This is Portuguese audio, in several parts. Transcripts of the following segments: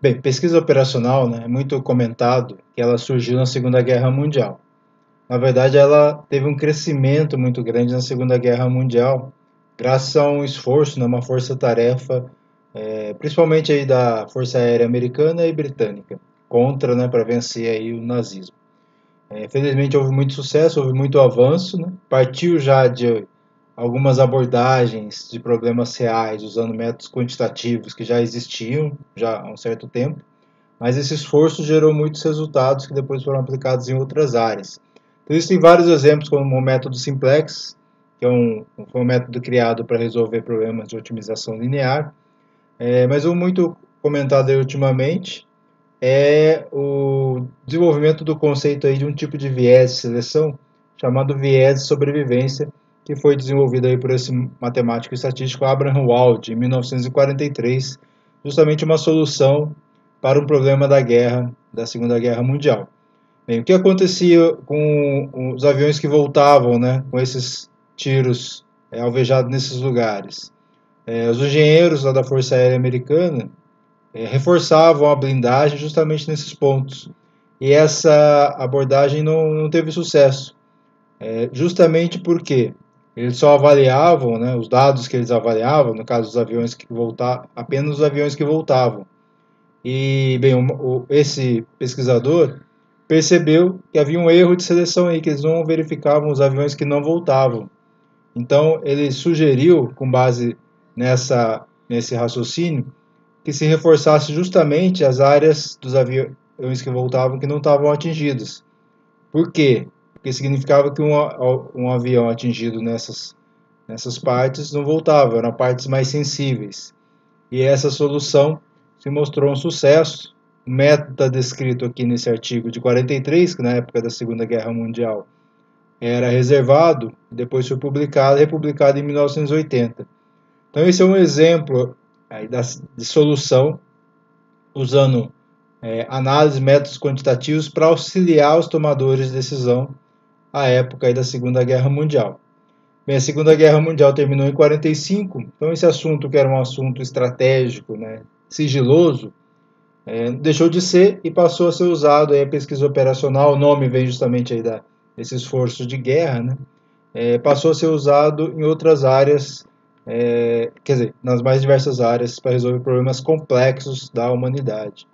Bem, pesquisa operacional, né, é muito comentado que ela surgiu na Segunda Guerra Mundial. Na verdade, ela teve um crescimento muito grande na Segunda Guerra Mundial, graças a um esforço, né, uma força-tarefa, principalmente aí da Força Aérea Americana e Britânica, contra, né, para vencer aí o nazismo. Felizmente houve muito sucesso, houve muito avanço, né? Partiu já de algumas abordagens de problemas reais, usando métodos quantitativos que já existiam já há um certo tempo, mas esse esforço gerou muitos resultados que depois foram aplicados em outras áreas. Então, existem vários exemplos, como o método Simplex, que foi um método criado para resolver problemas de otimização linear, mas o muito comentado aí ultimamente é o desenvolvimento do conceito aí de um tipo de viés de seleção chamado viés de sobrevivência, que foi desenvolvido aí por esse matemático estatístico Abraham Wald em 1943, justamente uma solução para um problema da guerra, da Segunda Guerra Mundial. Bem, o que acontecia com os aviões que voltavam, né, com esses tiros alvejados nesses lugares? Os engenheiros lá da Força Aérea Americana reforçavam a blindagem justamente nesses pontos. E essa abordagem não teve sucesso, justamente porque eles só avaliavam, né, os dados que eles avaliavam, no caso dos aviões que voltavam, apenas os aviões que voltavam. E, bem, esse pesquisador percebeu que havia um erro de seleção aí, que eles não verificavam os aviões que não voltavam. Então, ele sugeriu, com base nesse raciocínio, que se reforçasse justamente as áreas dos aviões que voltavam que não estavam atingidas. Por quê? Porque significava que um avião atingido nessas partes não voltava, eram partes mais sensíveis. E essa solução se mostrou um sucesso. O método está descrito aqui nesse artigo de 43, que na época da Segunda Guerra Mundial era reservado, depois foi publicado, republicado em 1980. Então esse é um exemplo aí de solução usando análise, métodos quantitativos para auxiliar os tomadores de decisão à época aí da Segunda Guerra Mundial. Bem, a Segunda Guerra Mundial terminou em 45, então esse assunto, que era um assunto estratégico, né, sigiloso, deixou de ser e passou a ser usado aí a pesquisa operacional. O nome vem justamente aí desse esforço de guerra, né? Passou a ser usado em outras áreas, quer dizer, nas mais diversas áreas, para resolver problemas complexos da humanidade.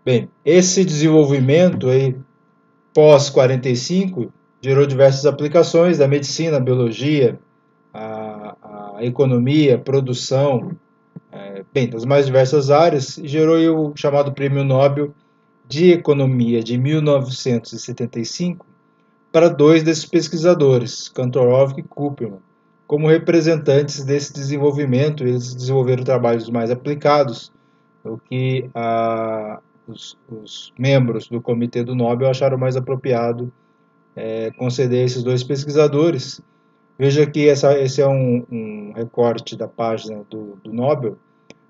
Bem, esse desenvolvimento aí pós 45 gerou diversas aplicações da medicina, biologia, a economia, produção, bem, das mais diversas áreas, e gerou aí o chamado Prêmio Nobel de Economia de 1975 para dois desses pesquisadores, Kantorov e Kupperman, como representantes desse desenvolvimento. Eles desenvolveram trabalhos mais aplicados, o que os membros do Comitê do Nobel acharam mais apropriado conceder a esses dois pesquisadores. Veja que esse é um recorte da página do Nobel,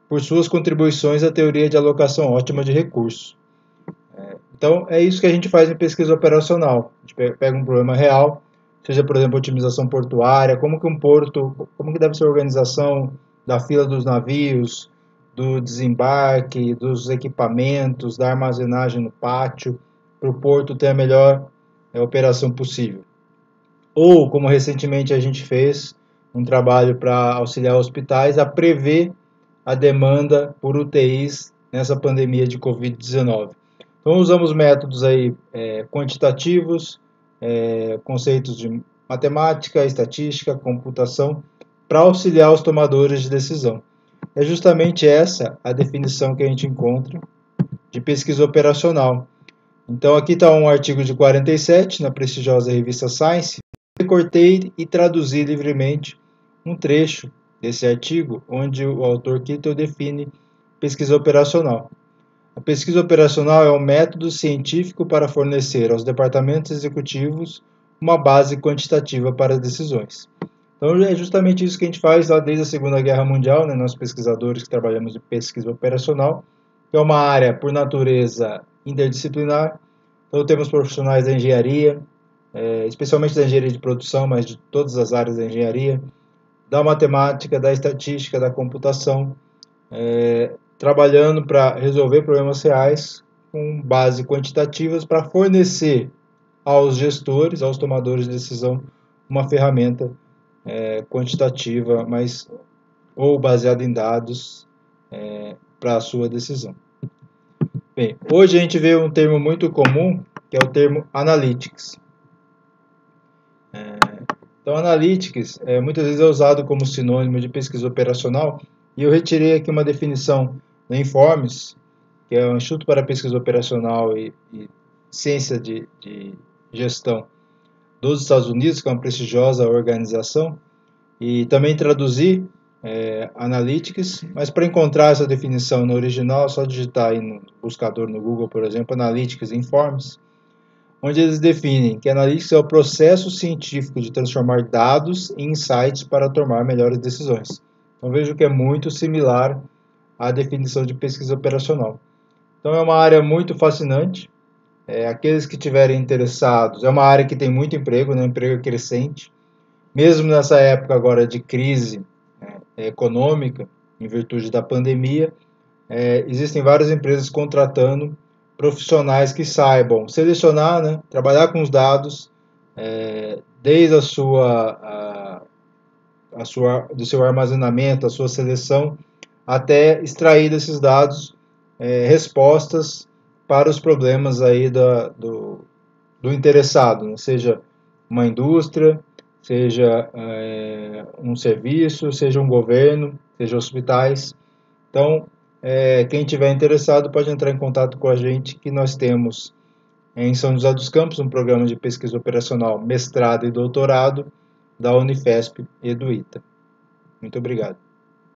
por suas contribuições à teoria de alocação ótima de recursos. Então, é isso que a gente faz em pesquisa operacional. A gente pega um problema real, seja, por exemplo, otimização portuária, como que deve ser a organização da fila dos navios, do desembarque, dos equipamentos, da armazenagem no pátio, para o porto ter a melhor operação possível. Ou, como recentemente a gente fez, um trabalho para auxiliar hospitais a prever a demanda por UTIs nessa pandemia de Covid-19. Então, usamos métodos aí, quantitativos, conceitos de matemática, estatística, computação, para auxiliar os tomadores de decisão. É justamente essa a definição que a gente encontra de pesquisa operacional. Então, aqui está um artigo de 47, na prestigiosa revista Science. Recortei e traduzi livremente um trecho desse artigo, onde o autor Kittel define pesquisa operacional. A pesquisa operacional é um método científico para fornecer aos departamentos executivos uma base quantitativa para as decisões. Então, é justamente isso que a gente faz lá desde a Segunda Guerra Mundial, né? Nós pesquisadores que trabalhamos em pesquisa operacional, que é uma área, por natureza, interdisciplinar. Então, temos profissionais da engenharia, especialmente da engenharia de produção, mas de todas as áreas da engenharia, da matemática, da estatística, da computação, trabalhando para resolver problemas reais com base quantitativas para fornecer aos gestores, aos tomadores de decisão, uma ferramenta quantitativa, mas ou baseada em dados para a sua decisão. Bem, hoje a gente vê um termo muito comum, que é o termo Analytics. Então, Analytics muitas vezes é usado como sinônimo de pesquisa operacional, e eu retirei aqui uma definição da Informes, que é o Instituto para Pesquisa Operacional e Ciência de Gestão dos Estados Unidos, que é uma prestigiosa organização, e também traduzi Analytics, mas para encontrar essa definição no original é só digitar aí no buscador no Google, por exemplo, Analytics Informes, onde eles definem que Analytics é o processo científico de transformar dados em insights para tomar melhores decisões. Então vejo que é muito similar à definição de pesquisa operacional. Então é uma área muito fascinante. Aqueles que estiverem interessados, é uma área que tem muito emprego, né? Um emprego crescente. Mesmo nessa época agora de crise econômica, em virtude da pandemia, existem várias empresas contratando profissionais que saibam selecionar, né? Trabalhar com os dados, desde do seu armazenamento, a sua seleção, até extrair desses dados respostas para os problemas aí do interessado, né? Seja uma indústria, seja um serviço, seja um governo, seja hospitais. Então, quem tiver interessado pode entrar em contato com a gente, que nós temos em São José dos Campos um programa de pesquisa operacional, mestrado e doutorado da Unifesp e do ITA. Muito obrigado.